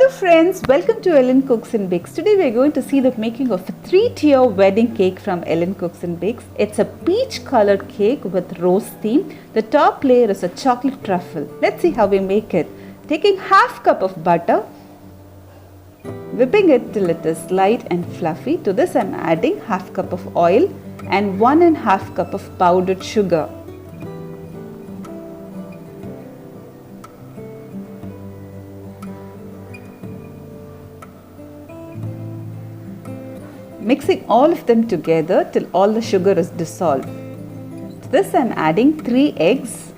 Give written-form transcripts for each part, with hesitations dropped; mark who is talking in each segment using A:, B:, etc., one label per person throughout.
A: friends, welcome to Ellen Cooks and Bakes. Today we are going to see the making of a 3-tier wedding cake from Ellen Cooks and Bakes. It's a peach colored cake with rose theme. The top layer is a chocolate truffle. Let's see how we make it. Taking half cup of butter, whipping it till it is light and fluffy. To this I am adding half cup of oil and 1.5 cup of powdered sugar. Mixing all of them together till all the sugar is dissolved. To this I am adding 3 eggs.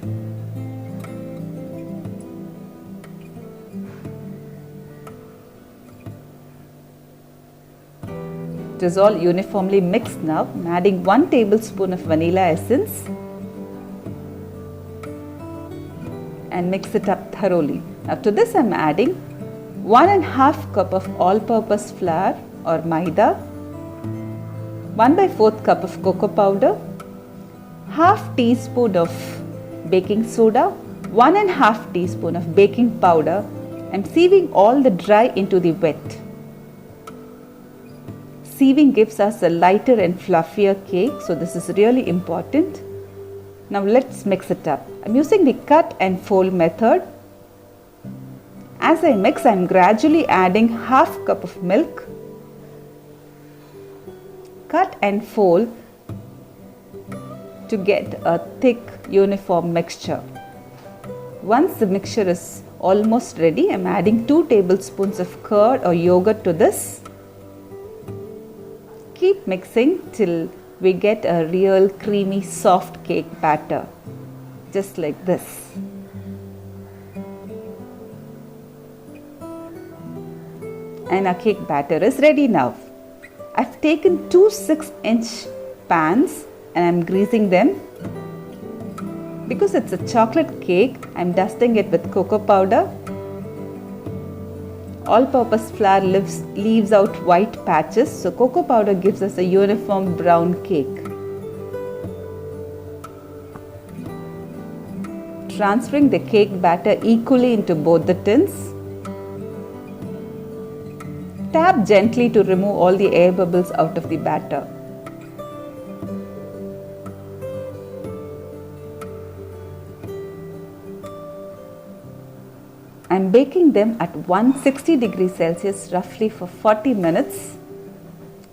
A: It is all uniformly mixed now. I am adding 1 tablespoon of vanilla essence and mix it up thoroughly. Now to this I am adding 1.5 cup of all-purpose flour or maida, 1/4 cup of cocoa powder, half teaspoon of baking soda, 1.5 teaspoon of baking powder, and sieving all the dry into the wet. Sieving gives us a lighter and fluffier cake, so this is really important. Now let's mix it up. I'm using the cut and fold method. As I mix, I'm gradually adding half cup of milk. Cut and fold to get a thick uniform mixture. Once the mixture is almost ready, I am adding 2 tablespoons of curd or yogurt to this. Keep mixing till we get a real creamy soft cake batter, just like this. And our cake batter is ready now. I've taken 2 6-inch pans and I'm greasing them. Because it's a chocolate cake, I'm dusting it with cocoa powder. All-purpose flour leaves out white patches, so cocoa powder gives us a uniform brown cake. Transferring the cake batter equally into both the tins. Tap gently to remove all the air bubbles out of the batter. I am baking them at 160 degrees Celsius roughly for 40 minutes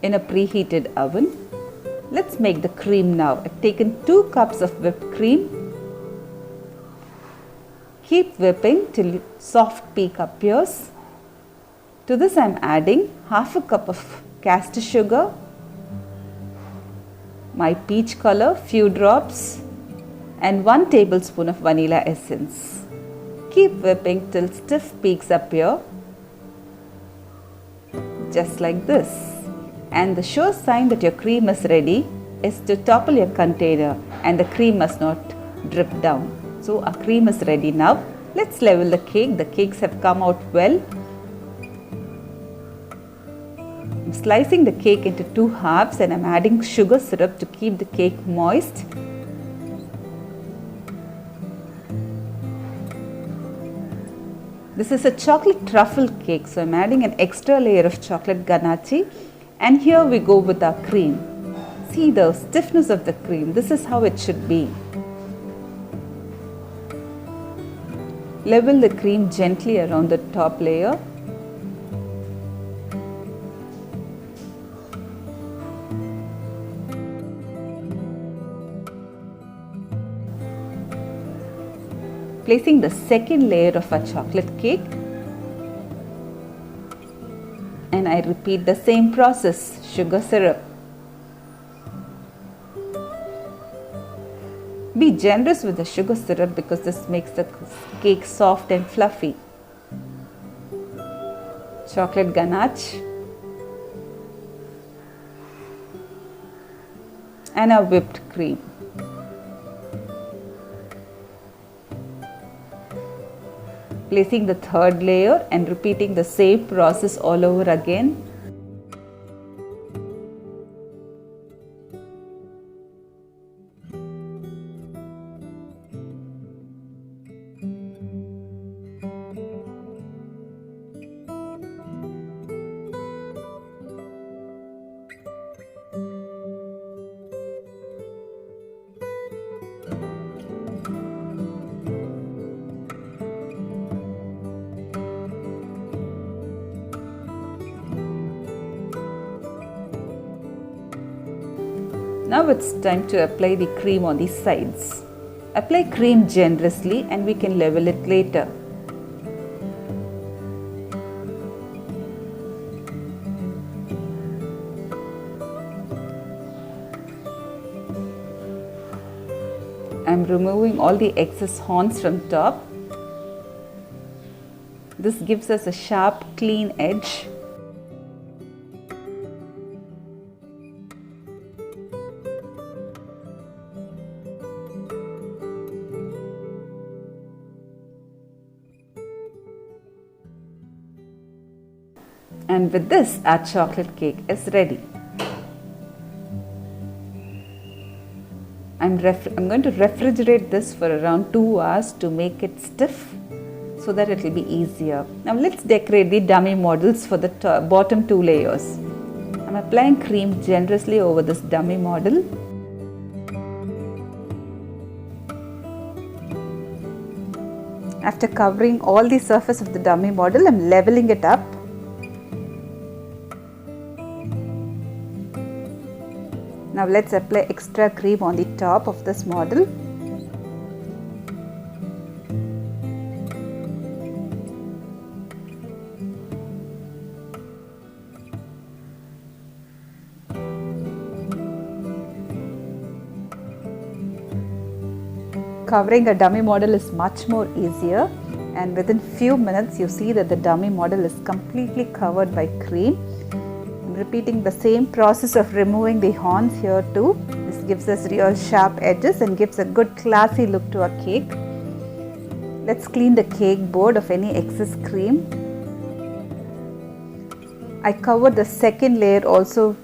A: in a preheated oven. Let's make the cream now. I have taken 2 cups of whipped cream. Keep whipping till soft peak appears. To this I am adding half a cup of caster sugar, my peach color, few drops, and 1 tablespoon of vanilla essence. Keep whipping till stiff peaks appear, just like this. And the sure sign that your cream is ready is to topple your container and the cream must not drip down. So our cream is ready now. Let's level the cake. The cakes have come out well. I'm slicing the cake into 2 halves and I'm adding sugar syrup to keep the cake moist. This is a chocolate truffle cake, so I'm adding an extra layer of chocolate ganache, and here we go with our cream. See the stiffness of the cream. This is how it should be. Level the cream gently around the top layer. Placing the second layer of our chocolate cake, and I repeat the same process. Sugar syrup. Be generous with the sugar syrup because this makes the cake soft and fluffy. Chocolate ganache and our whipped cream. Placing the third layer and repeating the same process all over again. Now it's time to apply the cream on the sides. Apply cream generously and we can level it later. I'm removing all the excess horns from top. This gives us a sharp, clean edge. And with this, our chocolate cake is ready. I'm going to refrigerate this for around 2 hours to make it stiff so that it will be easier. Now let's decorate the dummy models for the bottom 2 layers. I'm applying cream generously over this dummy model. After covering all the surface of the dummy model, I'm leveling it up. Now let's apply extra cream on the top of this model. Covering a dummy model is much more easier, and within few minutes you see that the dummy model is completely covered by cream. Repeating the same process of removing the horns here too. This gives us real sharp edges and gives a good classy look to our cake. Let's clean the cake board of any excess cream. I covered the second layer also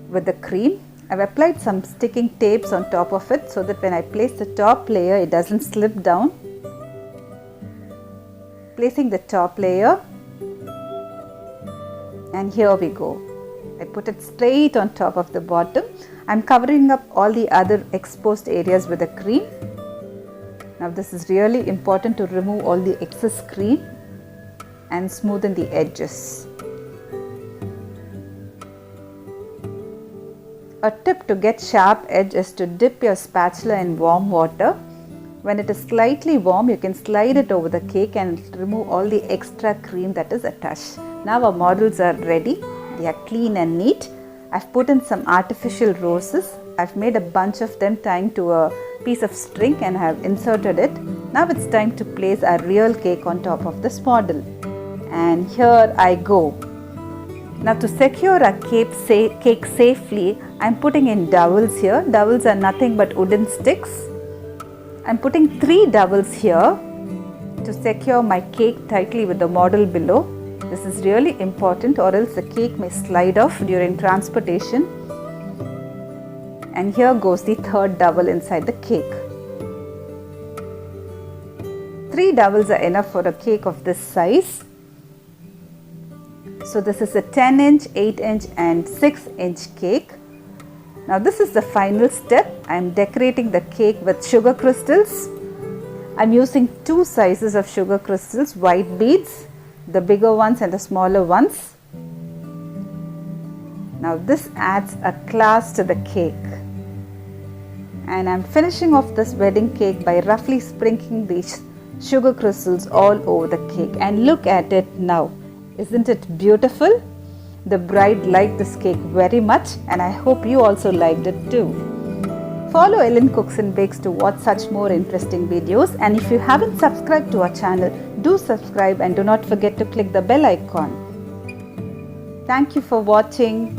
A: with the cream. I've applied some sticking tapes on top of it so that when I place the top layer it doesn't slip down. Placing the top layer. And here we go. I put it straight on top of the bottom. I'm covering up all the other exposed areas with the cream. Now this is really important to remove all the excess cream and smoothen the edges. A tip to get sharp edge is to dip your spatula in warm water. When it is slightly warm, you can slide it over the cake and remove all the extra cream that is attached. Now our models are ready. They are clean and neat. I've put in some artificial roses. I've made a bunch of them tying to a piece of string and have inserted it. Now it's time to place our real cake on top of this model. And here I go. Now to secure our cake safely, I'm putting in dowels here. Dowels are nothing but wooden sticks. I'm putting 3 dowels here to secure my cake tightly with the model below. This is really important or else the cake may slide off during transportation. And here goes the 3rd dowel inside the cake. 3 dowels are enough for a cake of this size. So this is a 10-inch, 8-inch and 6-inch cake. Now this is the final step. I am decorating the cake with sugar crystals. I am using 2 sizes of sugar crystals, white beads, the bigger ones and the smaller ones. Now this adds a class to the cake. And I am finishing off this wedding cake by roughly sprinkling these sugar crystals all over the cake. And look at it now. Isn't it beautiful? The bride liked this cake very much and I hope you also liked it too. Follow Ellen Cooks and Bakes to watch such more interesting videos, and if you haven't subscribed to our channel, do subscribe and do not forget to click the bell icon. Thank you for watching.